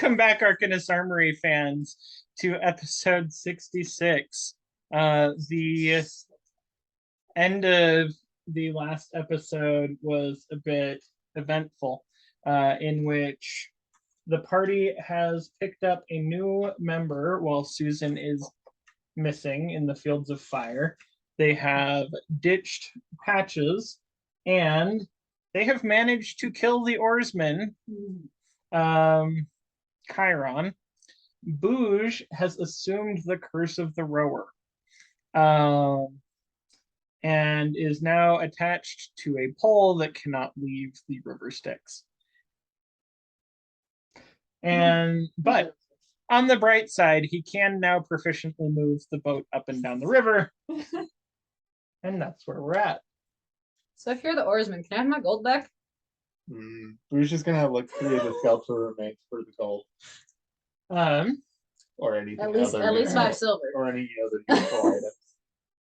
Welcome back, Arcanist Armory fans, to episode 66. The end of the last episode was a bit eventful, in which the party has picked up a new member while Susan is missing in the Fields of Fire. They have ditched Patches, and they have managed to kill the oarsman, Chiron. Brooj has assumed the curse of the rower, and is now attached to a pole that cannot leave the river Styx. But on the bright side, he can now proficiently move the boat up and down the river. And that's where we're at. So if you're the oarsman, can I have my gold back? We're just gonna look through the skeletal remains for the gold. Or anything. At least 5 silver. Or any other useful items.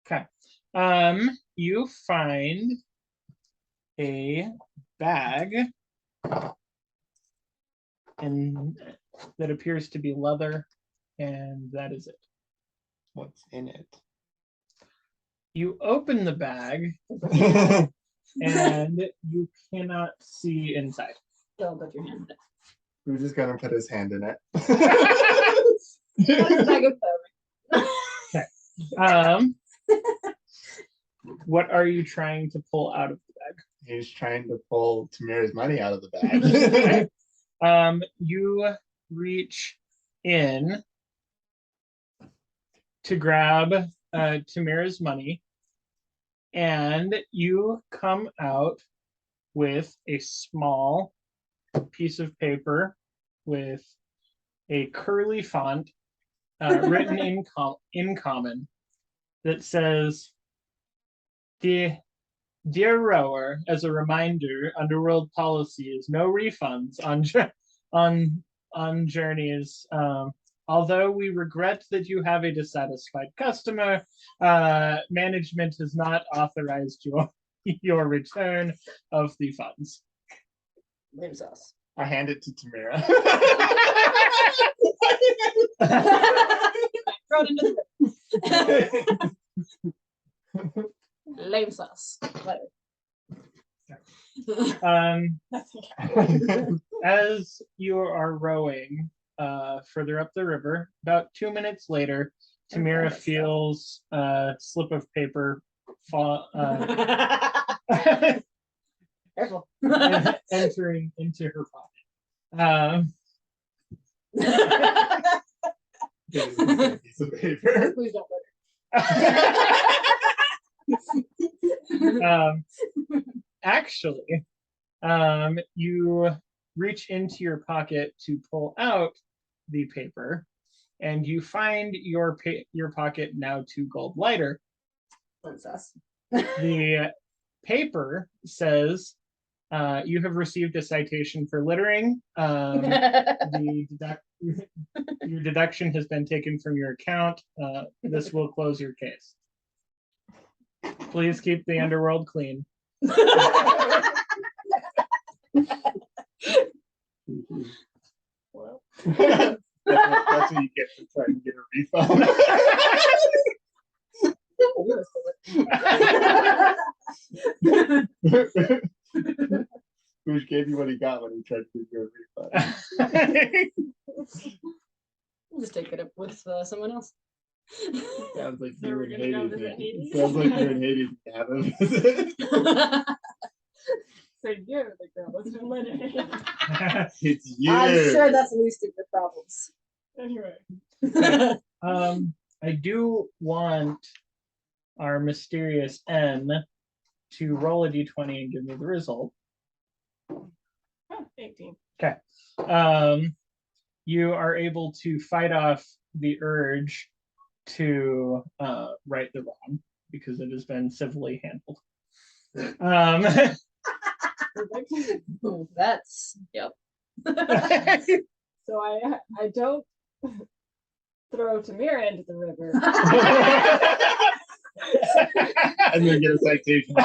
Okay. You find a bag, and that appears to be leather, and that is it. What's in it? You open the bag, and you cannot see inside. Don't put your hand in it. We're just gonna put his hand in it. Okay. What are you trying to pull out of the bag? He's trying to pull Tamyra's money out of the bag. Okay. You reach in to grab Tamyra's money, and you come out with a small piece of paper with a curly font written in common that says, Dear rower, as a reminder, underworld policy is no refunds on journeys. Although we regret that you have a dissatisfied customer, management has not authorized your return of the funds. Leaves us. I hand it to Tamyra. Throw it into the river. Lame sauce. As you are rowing further up the river, about 2 minutes later, Tamyra feels a slip of paper fall, Careful. entering into her pocket. Piece of paper. Please don't let her. Actually, you reach into your pocket to pull out the paper, and you find your pocket now 2 gold lighter. That's us. The paper says, you have received a citation for littering. Your deduction has been taken from your account. This will close your case. Please keep the underworld clean. Well, that's what you get for trying to get a refund. Who gave you what he got when he tried to give you a refund? We'll just take it up with someone else. Sounds like So you're we're in gonna go Hades. visit Hades? Sounds like you're in Hades to have a visit. So you're the girl that's been living. It's you. I'm sure that's the least of your problems. Anyway. I do want our mysterious N to roll a d20 and give me the result. Oh, 18. Okay. You are able to fight off the urge to right the wrong because it has been civilly handled. That's yep. So I don't throw Tamyra into the river. And then get a citation.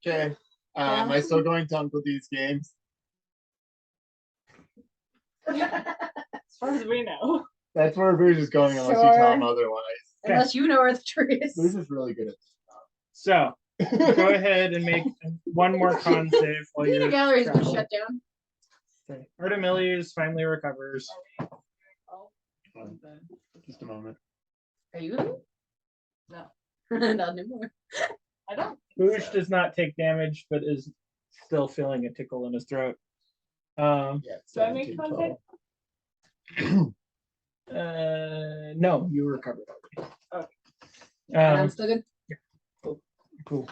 Okay. Am I still going to Uncle D's games? As far as we know. That's where Bruce is going unless you tell him Sure. otherwise. Unless you know where the tree Bruce is. is really good at So this. go ahead and make one more con save while Peanut you're gallery's been traveling. shut down. Okay. Artemilius finally recovers. Oh, Just a moment. are you? No. Not anymore. I don't. Brooj does not take damage, but is still feeling a tickle in his throat. Yeah, Do I make 17 con total. No, you recovered already. And I'm still good. Cool.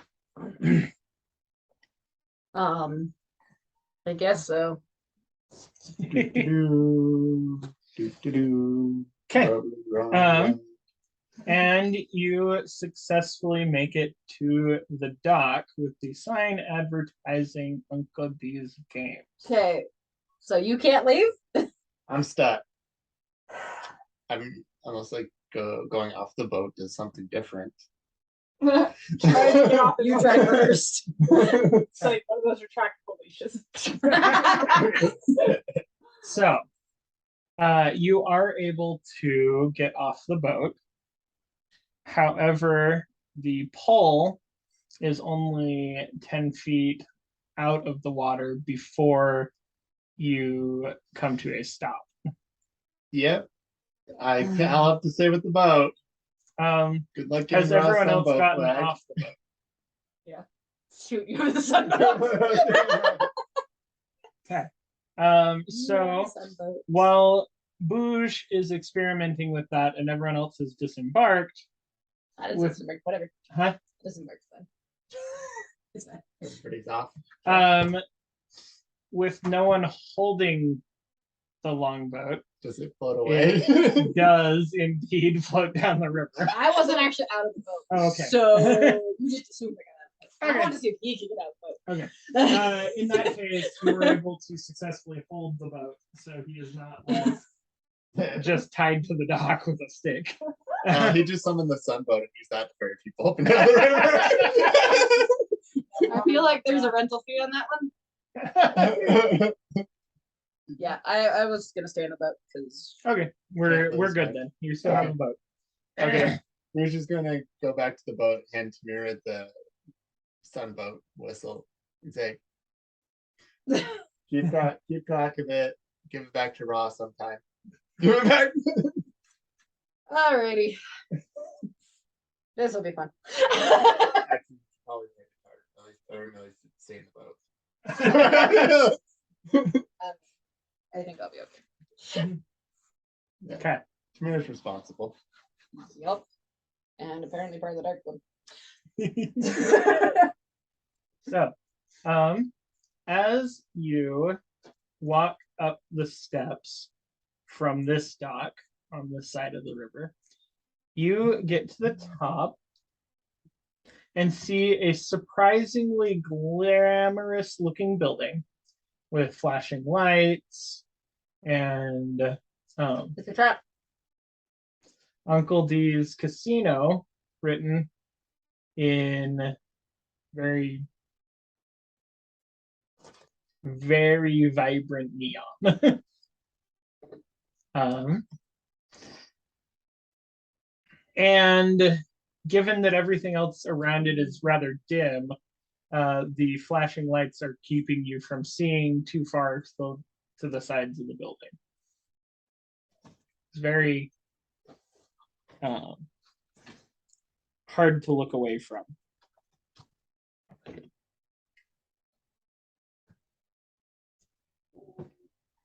I guess so. Do, do, do, do. Okay. And you successfully make it to the dock with the sign advertising Uncle D's games. Okay. So you can't leave? I'm stuck. I'm almost like going off the boat does something different. Try to get off You try first. It's like one of those retractable leashes. So, you are able to get off the boat. However, the pole is only 10 feet out of the water before you come to a stop. Yep. I'll have to stay with the boat. Good luck getting Has Ross everyone some else boat gotten flag. off the boat? Shoot you with the sun. Okay. So Sunboat. while Brooj is experimenting with that and everyone else has disembarked, That with- doesn't work. Whatever. huh? Doesn't work. Fine. It's fine. Everybody's off. With no one holding the longboat, Does it float away? it does indeed float down the river. I wasn't actually out of the boat. Oh, okay. So you just assumed I got out of the boat. I Okay. wanted to see if he could get out of the boat. Okay. In that case, you were able to successfully hold the boat, so he is not just tied to the dock with a stick. He just summoned the sunboat and used that to ferry people up and down the I feel like there's a rental fee on that one. Yeah, I was gonna stay in the boat because Okay, we're good then. You still have a boat. Okay. We're just gonna go back to the boat, hand Tamyra the sunboat whistle, and say, keep track of it, give it back to Ross sometime. Give it back. alrighty. This will be fun. Actually, probably make it hard. At least stay in the boat. I think I'll be okay. Okay. Tamyra's responsible. Yup. And apparently part of the dark one. So, as you walk up the steps from this dock on this side of the river, you get to the top and see a surprisingly glamorous looking building with flashing lights and It's a trap. Uncle D's Casino written in very, very vibrant neon. And given that everything else around it is rather dim, the flashing lights are keeping you from seeing too far to the sides of the building. It's very hard to look away from.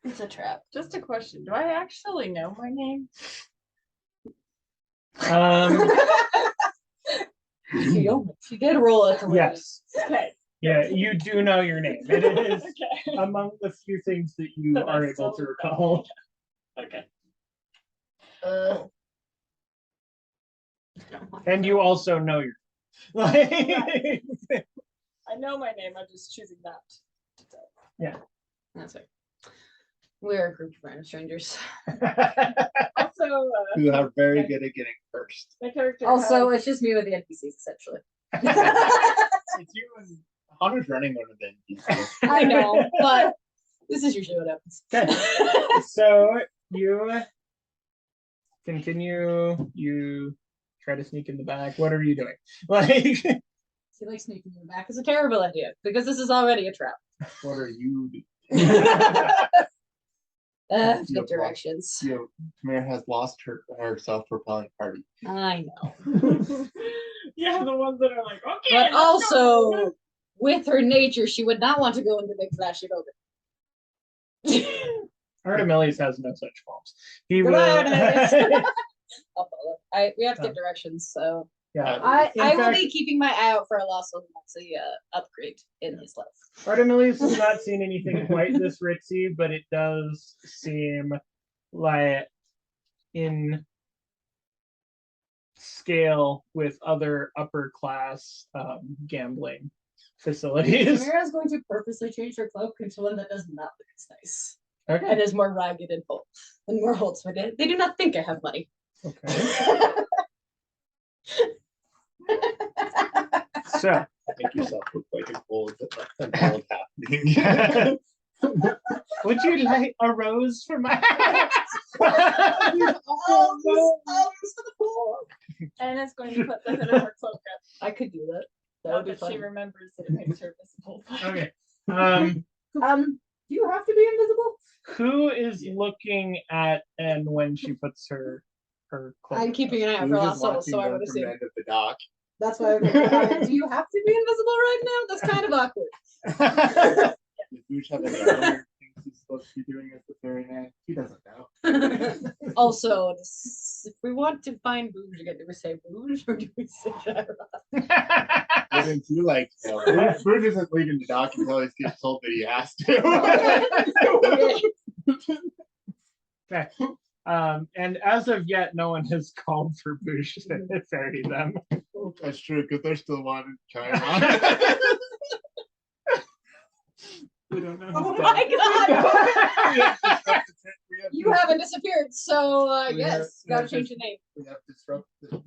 It's a trap. Just a question. Do I actually know my name? She did roll it. Yes. Okay. Yeah, you do know your name. It is Okay. among the few things that you That I are able still to recall. Okay. And you also know your like, I know my name. I'm just choosing not to tell. That's right. We're a group of random strangers. Also, Who are very good at getting first. my character. Also, has, it's just me with the NPCs essentially. It's you and Honnor's running one of them. I know, but this is usually what happens. Okay. So you continue. You try to sneak in the back. What are you doing? Like, See, like sneaking in the back is a terrible idea because this is already a trap. What are you doing? Get directions. Tamyra has lost her self-propelling party. I know. yeah, the ones that are like, okay. But let's also, go. with her nature, she would not want to go into big flashy building. Artemilius has no such qualms. He Goodbye, will. Artemilius. I'll follow. We have to get directions, so Yeah. I In will fact, be keeping my eye out for a lost soul who wants a upgrade in his life. Artemilius has not seen anything quite this ritzy, but it does seem like in scale with other upper class gambling facilities. Tamyra's going to purposely change her cloak into one that does not look as nice. Okay. And is more ragged and full and more holds with it. They do not think I have money. Okay. So Make yourself look like a gold happening. would you like a rose for my And it's going to put the hood of her cloak up. I could do that. That Now would be that she fun. remembers that it makes her visible. Okay. Do you have to be invisible? Who is looking at N when she puts her cloak I'm keeping an eye out for lost souls, so I would from the assume. end of the dock. That's why I would do you have to be invisible right now? That's kind of awkward. Does Boosh have any other things he's supposed to be doing as the ferryman? He doesn't know. Also, if we want to find Brooj again, do we say Brooj or do we say Gyra? Wouldn't you like to know? Brooj isn't leaving the dock until he gets told that he has to. Okay. And as of yet, no one has called for Boosh to ferry them. That's true, because they're still wanting to try on. We don't know. Oh who's my dead. god! You haven't disappeared, so We yes, have- gotta change your name. We have disrupted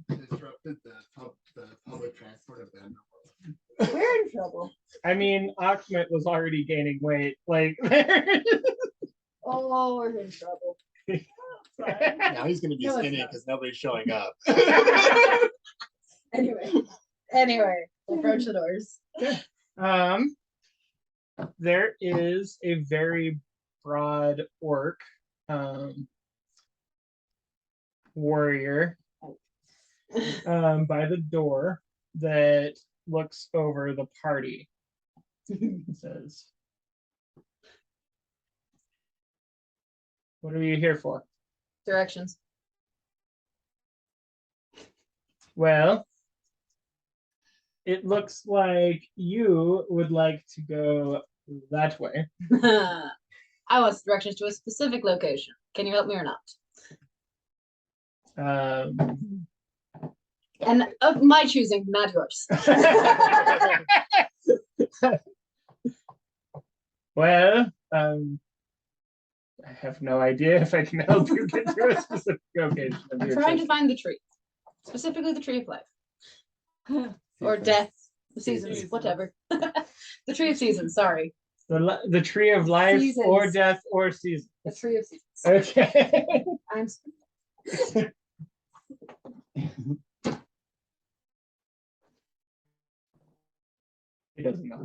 the public transport of them. We're in trouble. I mean, Achmet was already gaining weight. Like, Oh, we're in trouble. Now he's going to be No, it's skinny not. because nobody's showing up. Anyway, approach the doors. there is a very broad orc warrior by the door that looks over the party. He says, "What are you here for?" Directions. Well, it looks like you would like to go that way. I want directions to a specific location. Can you help me or not? And of my choosing, not yours. Well, I have no idea if I can help you get to a specific location. Of I'm your trying to choice. find the tree. Specifically the tree of life. Or death. Seasons, whatever. The tree of seasons, sorry. The tree of life or Seasons. death or season. The tree of seasons. Okay. I'm He doesn't know.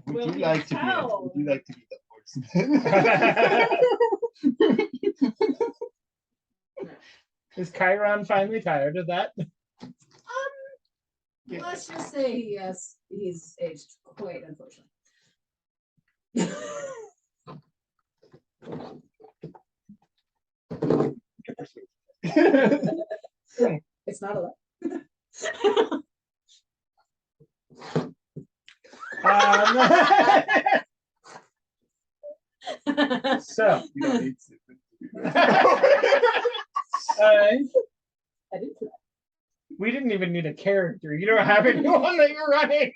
Would you like to be? Wow. Would you like to be the horseman? Is Chiron finally tired of that? Let's just say he's aged quite unfortunately. It's not a lot. So, You don't need to. I did try. we didn't even need a character. You don't have anyone that you're running.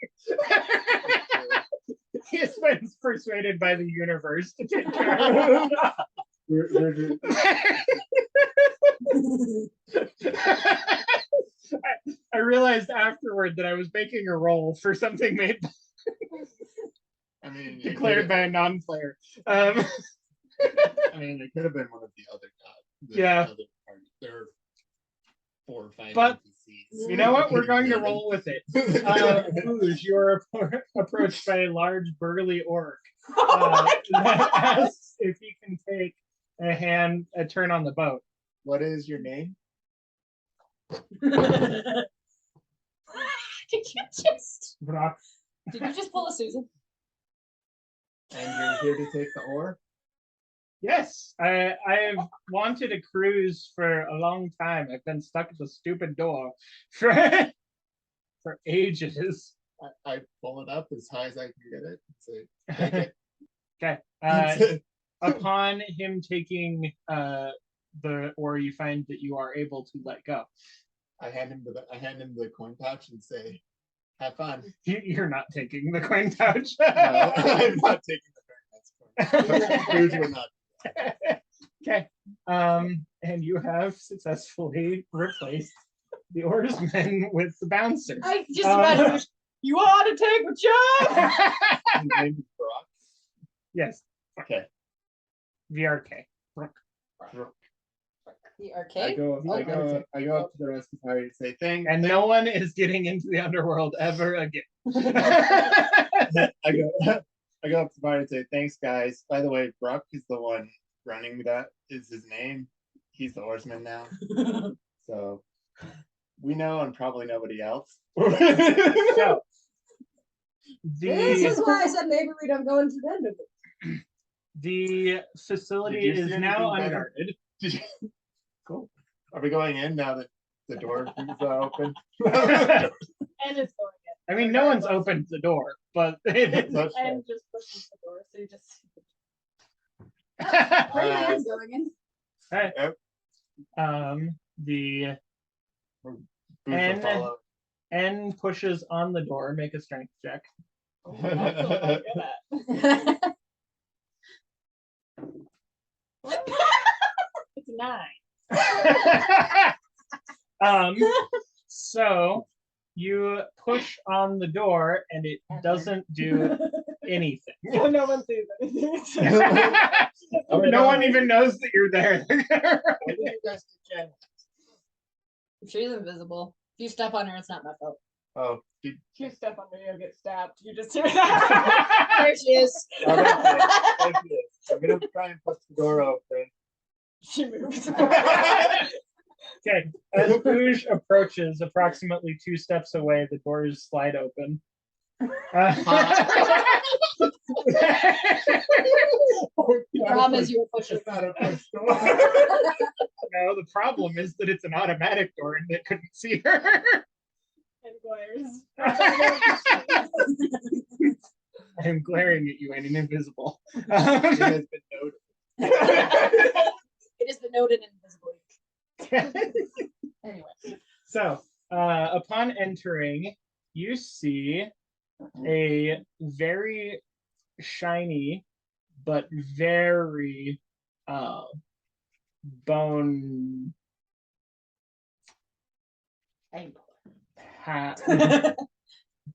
He's been persuaded by the universe to take care of him. I realized afterward that I was making a roll for something made I mean, declared by a non-player. I mean, it could have been one of the other gods. Yeah. Other parties. There are 4 or 5 But NPCs. you know what? We're going to roll with it. Brooj, you're approached by a large burly orc that asks if he can take a turn on the boat. What is your name? Did you just Brock. pull a Susan? And you're here to take the oar? Yes, I've wanted a cruise for a long time. I've been stuck at the stupid door for ages. I pull it up as high as I can get it. And say, take it. Okay. Upon him taking the oar, you find that you are able to let go. I hand him the coin pouch and say, "Have fun." You're not taking the coin pouch. No, I'm not taking the coin. That's coin. We're not. Okay. And you have successfully replaced the oarsman with the bouncer. I just imagine you ought to take a job. His name is Brock. Yes. Okay. VRK. The I arcade. go up to the rest of the party and say, "Thank." And no one is getting into the underworld ever again. I go up to the party and say, "Thanks, guys. By the way, Brock is the one running that. Is his name? He's the oarsman now. So we know, and probably nobody else." So This is the why I said maybe we don't go into the end of it. the facility Did you is see now anything better? unguarded. Cool. Are we going in now that the door is open? And it's going in. I mean, no one's opened the door, but it is. That's fair. And just pushing the door, so you just. Rayman's going in. Alright. Yep. The Boots will And- follow. N pushes on the door. Make a strength check. That's what I'm good at. It's 9. So you push on the door and it doesn't do anything. No one sees anything. No one even knows that you're there. What did you guys do, Jen? She's invisible. If you step on her, it's not my fault. Oh, did, If you step on her, you'll get stabbed. You just hear that. There she is. oh, that's it. I'm gonna try and push the door open. She moves. Okay, as Brooj approaches approximately 2 steps away, the doors slide open. The problem is you were pushing. It's not a push door. No, the problem is that it's an automatic door and it couldn't see her. And glares. I'm glaring at you and I'm invisible. It has been noted. It has been noted invisibly. Anyway. So, upon entering, you see a very shiny but very bone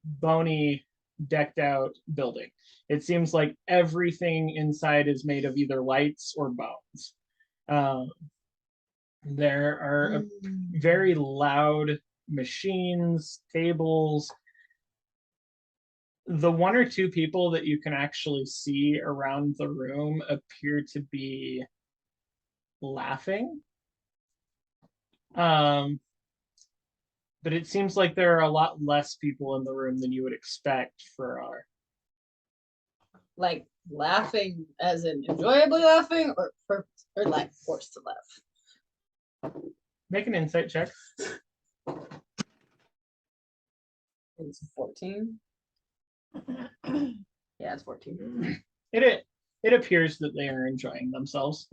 bony decked out building. It seems like everything inside is made of either lights or bones. There are very loud machines, tables. The 1 or 2 people that you can actually see around the room appear to be laughing. But it seems like there are a lot less people in the room than you would expect for our. Like laughing as in enjoyably laughing or like forced to laugh. Make an insight check. It's 14. Yeah, it's 14. It appears that they are enjoying themselves.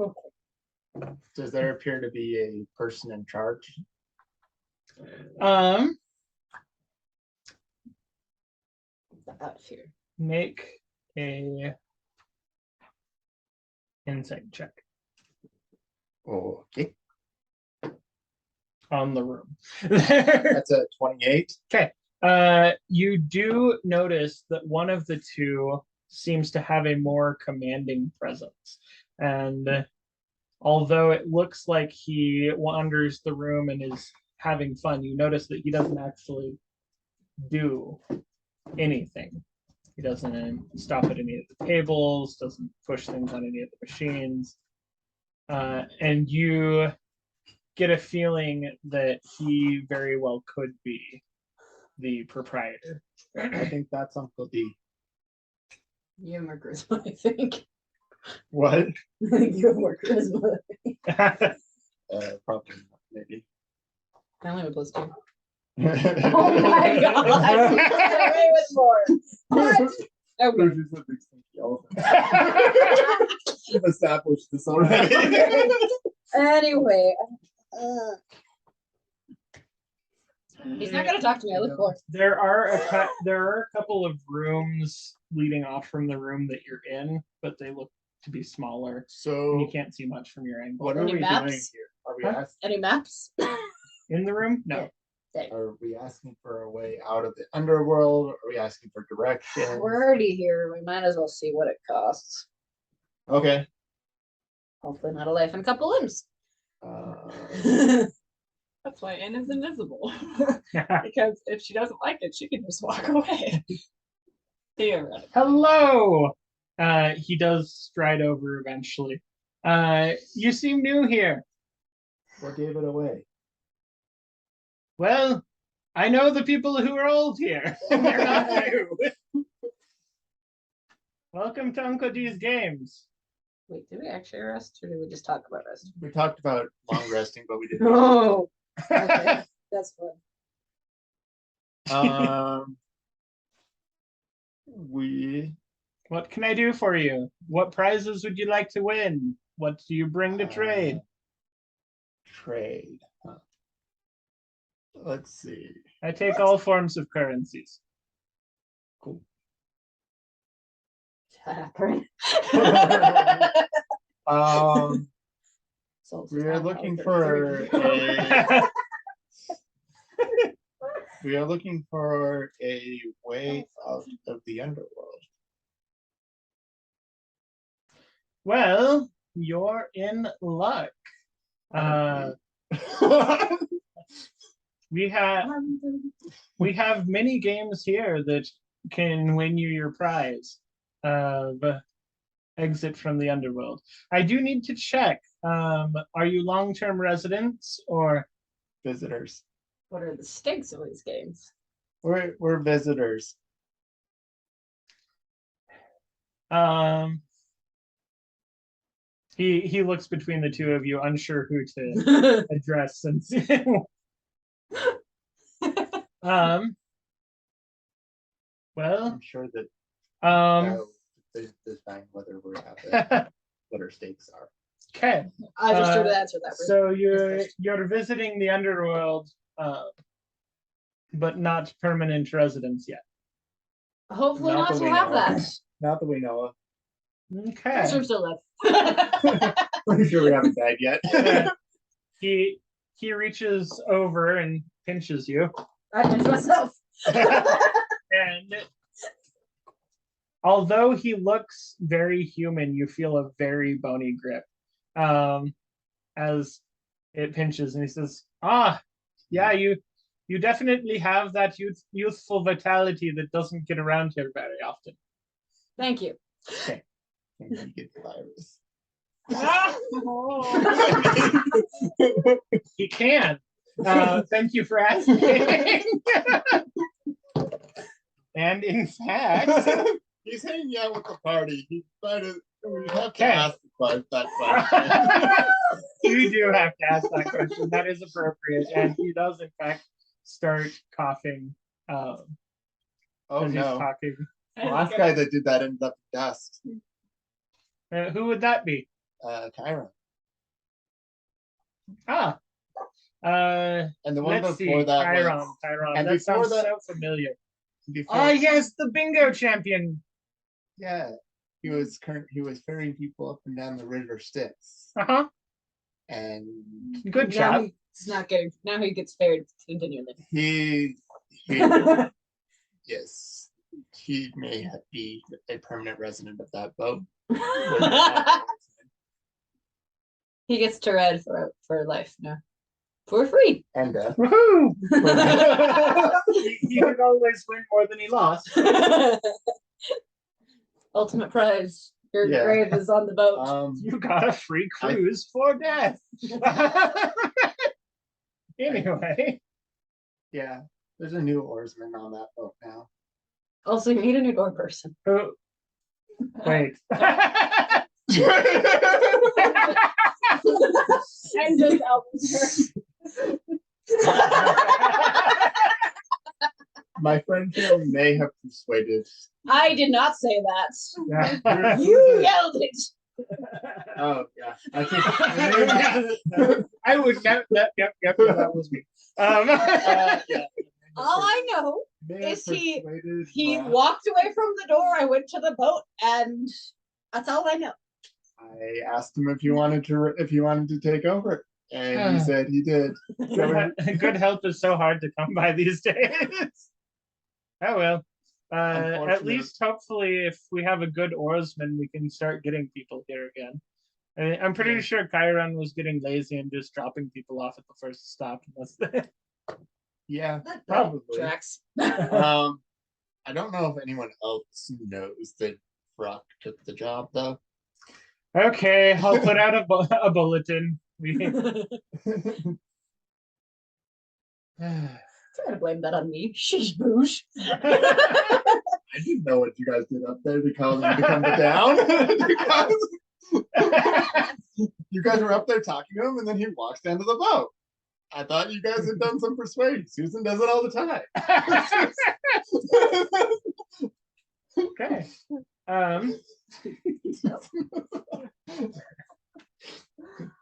Does there appear to be a person in charge? Out of here. Make a insight check. Okay. on the room. That's a 28. Okay. You do notice that one of the two seems to have a more commanding presence. And although it looks like he wanders the room and is having fun, you notice that he doesn't actually do anything. He doesn't stop at any of the tables, doesn't push things on any of the machines. And you get a feeling that he very well could be the proprietor. I think that's Uncle D. You have more charisma, I think. What? I think you have more charisma. Probably not, maybe. I only have a +2. Oh my god! Way with more. What? Okay. There's just a big stinky elephant. We've established this already. Anyway, He's not gonna talk to me. I look for. There are a couple of rooms leading off from the room that you're in, but they look to be smaller. And So, you can't see much from your angle. what are Any we maps? doing here? Are we, Huh? Any maps? In the room? No. are we asking for a way out of the underworld? Are we asking for direction? We're already here. We might as well see what it costs. Okay. Hopefully not a life and a couple limbs. that's why Anne is invisible. Because if she doesn't like it, she can just walk away. Theoretically. Hello. He does stride over eventually. You seem new here. What gave it away? Well, I know the people who are old here. They're not new. Welcome to Uncle D's games. Wait, did we actually rest or did we just talk about rest? We talked about long resting, but we didn't. Oh, okay. That's fun. We What can I do for you? What prizes would you like to win? What do you bring to trade? trade. Huh. Let's see. I take all forms of currencies. Cool. Shut up, right? We are looking for a we are looking for a way out of the underworld. Well, you're in luck. We have many games here that can win you your prize of exit from the underworld. I do need to check. Are you long-term residents or Visitors. What are the stakes of these games? We're visitors. He looks between the two of you, unsure who to address since well, I'm sure that they define whether we have what our stakes are. okay. I just sort of answered that. So you're visiting the underworld, but not permanent residents yet. Hopefully Not not that to we have know that. of. Not that we know of. Okay. Sure, still live. Pretty sure we haven't died yet. He reaches over and pinches you, I pinched myself. and although he looks very human, you feel a very bony grip as it pinches, and he says, yeah, you definitely have that youthful vitality that doesn't get around here very often." Thank you. And you get the virus. He can. Thank you for asking. And in fact, He's hanging out with the party. We have to Okay. ask that question. you do have to ask that question. That is appropriate. And he does, in fact, start coughing Oh as he's no. talking. The last guy that did that ended up in dust. Who would that be? Tyra. Ah. And the one Let's see. before that Chiron. was Chiron. and That before sounds that- so familiar. before, Ah, yes, the bingo champion. yeah. He was ferrying people up and down the River Styx. Uh-huh. And Good Now job. he's not getting. Now he gets paid continually. he yes, he may be a permanent resident of that boat. He gets to ride for life now, for free. And Woohoo! He could always win more than he lost. Ultimate prize. Your Yeah. grave is on the boat. You got a free cruise for death. Anyway. yeah, there's a new oarsman on that boat now. Also, you need a new door person. Oh, wait. And just Albert. My friend here may have persuaded. I did not say that. Yeah. You yelled it. Oh yeah, I think. I would never. Yep, that was me. Yeah. All I know May have is he persuaded Brock. walked away from the door. I went to the boat, and that's all I know. I asked him if he wanted to take over, and he said he did. Good help is so hard to come by these days. Oh well. At Unfortunate. least, hopefully, if we have a good oarsman, we can start getting people here again. I'm pretty Yeah. sure Chiron was getting lazy and just dropping people off at the first stop. Yeah, That probably. tracks. I don't know if anyone else knows that Brock took the job though. Okay, I'll put out a bulletin. Trying to blame that on me. Sheesh boosh. I didn't know what you guys did up there to call them to come to town. You guys were up there talking to him, and then he walks down to the boat. I thought you guys had done some persuading. Susan does it all the time. Okay.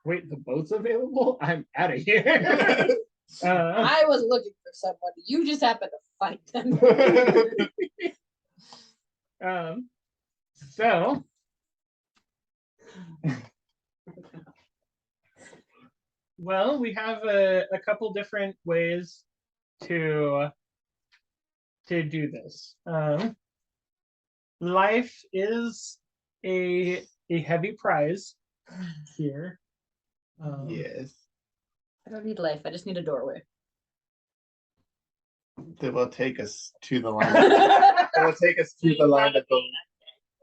Wait, the boat's available? I'm out of here. I was looking for someone. You just happened to find them. So well, we have a couple different ways to do this. Life is a heavy prize here. Yes. I don't need life. I just need a doorway. They will take us to the land. They will take us to the land of the.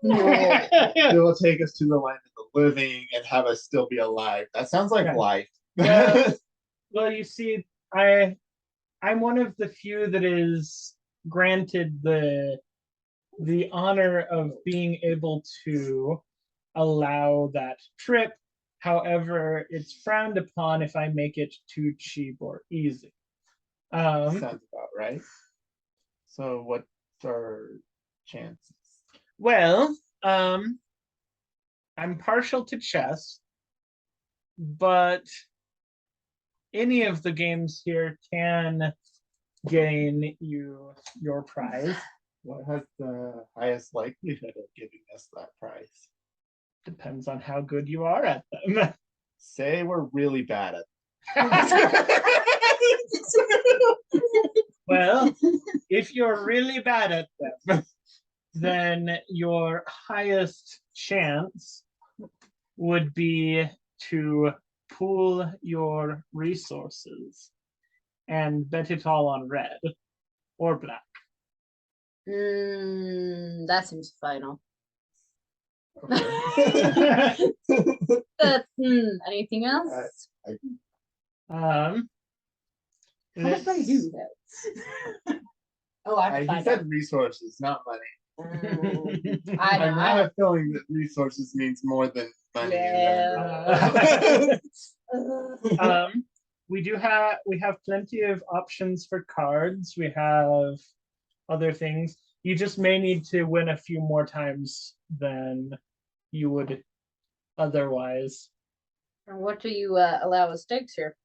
They will take us to the land of the living and have us still be alive. That sounds like Yeah. life. Yeah. Well, you see, I'm one of the few that is granted the honor of being able to allow that trip. However, it's frowned upon if I make it too cheap or easy. Sounds about right. So what's our chances? Well, I'm partial to chess, but any of the games here can gain you your prize. What has the highest likelihood of giving us that prize? Depends on how good you are at them. Say we're really bad at Well, if you're really bad at them, then your highest chance would be to pool your resources and bet it all on red or black. That seems final. Okay. Anything else? How much I do that? Oh, I have to He find said out. resources, not money. I I know. have a feeling that resources means more than money. Yeah. We have plenty of options for cards. We have other things. You just may need to win a few more times than you would otherwise. What do you allow as stakes here?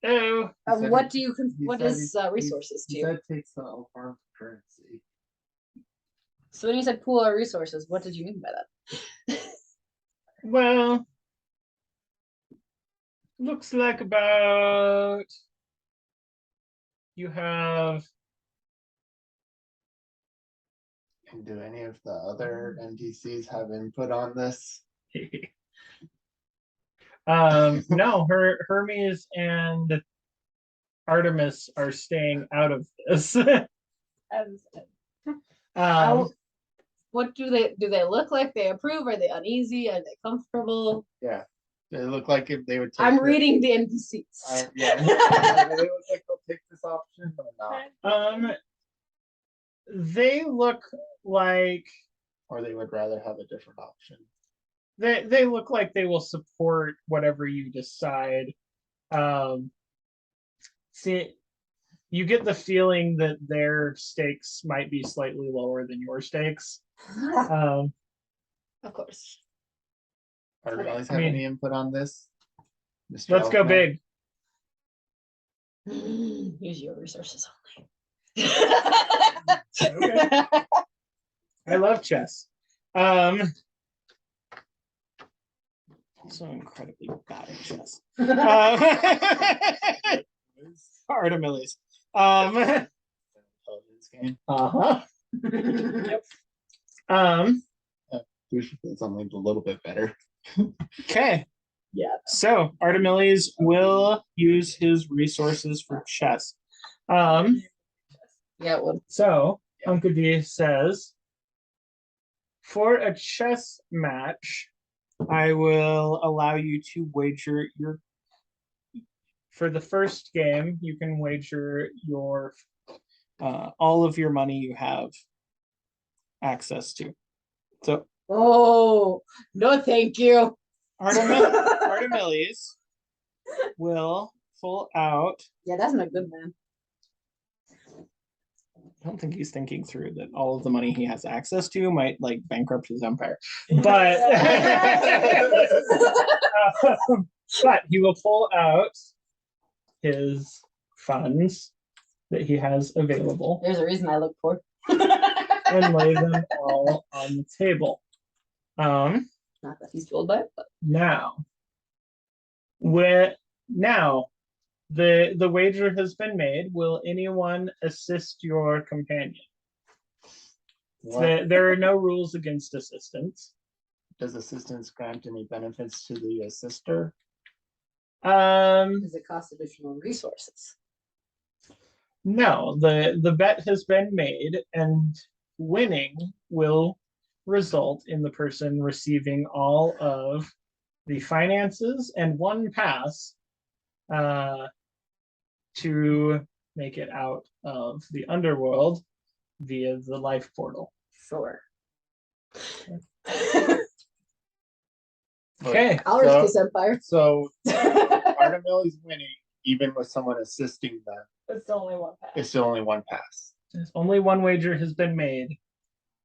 Oh, said What he- do you? What is resources to He you? said takes the farm currency. So when you said pool our resources, what did you mean by that? well, looks like about you have And do any of the other NPCs have input on this? no, Hermes and Artemis are staying out of this. As What do they look like? They approve? Are they uneasy? Are they comfortable? Yeah, they look like if they would take. I'm this- reading the NPCs. Yeah, do they look like they'll take this option or not, They look like or they would rather have a different option. they look like they will support whatever you decide. See, you get the feeling that their stakes might be slightly lower than your stakes. Um, Of course. Or Okay. always I have mean, any input on this? Mr. let's go Elfman? big. Use your resources only. Okay. I love chess. So incredibly bad at chess. Artemiles. Intelligence game. Uh-huh. Yep. It's only a little bit better. Okay. Yeah. So Artemiles will use his resources for chess. Yeah, it would. So Uncle D says, for a chess match, I will allow you to wager your. For the first game, you can wager your all of your money you have access to. So Oh no, thank you. Artemiles will pull out. Yeah, that's not good, man. I don't think he's thinking through that all of the money he has access to might like bankrupt his empire. But but he will pull out his funds that he has available There's a reason I look poor. and lay them all on the table. Not that he's told by it, but Now the wager has been made. Will anyone assist your companion? What There are no rules against assistance. does assistance grant any benefits to the assister? because it costs additional resources. No, the bet has been made, and winning will result in the person receiving all of the finances and one pass to make it out of the underworld via the life portal. Sure. Okay. I'll risk his empire. So Artemil is winning even with someone assisting them. It's only one pass. It's still only one pass. Only one wager has been made,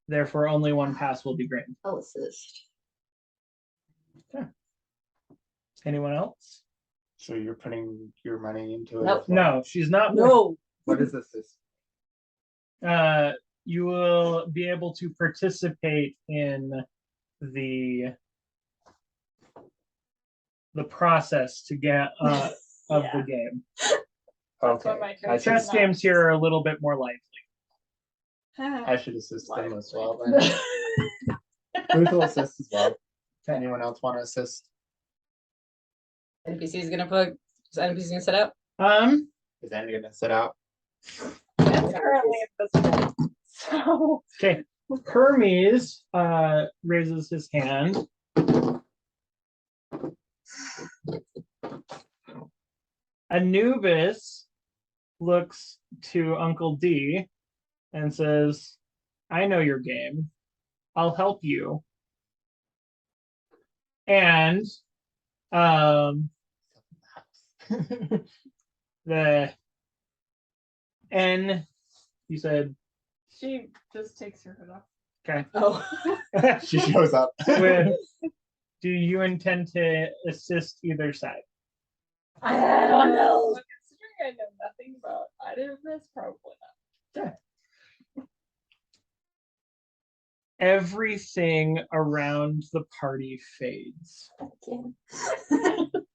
therefore only one pass will be granted. I'll assist. Anyone else? So you're putting your money into it? Nope. as well? No, she's not. No. What is assist? You will be able to participate in the process to get of Yeah. the game. That's what Okay. my I character should, Chess games here are a little bit more lively. I should assist them as well. Then. Ruth will assist as well. Anyone else want to assist? NPC is gonna put. Is NPC gonna set up? Is Andy gonna sit out? It's currently invisible. So Okay. Hermes raises his hand. Anubis looks to Uncle D and says, I know your game. I'll help you. And the N, you said, she just takes her hood off. okay. Oh. She shows up. With, do you intend to assist either side? I don't know. Considering I know nothing about either of this, probably not. Everything around the party fades. Okay.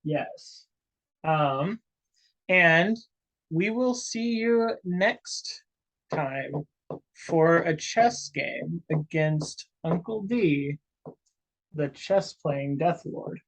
Yes. And we will see you next time for a chess game against Uncle D, the chess playing Death Lord.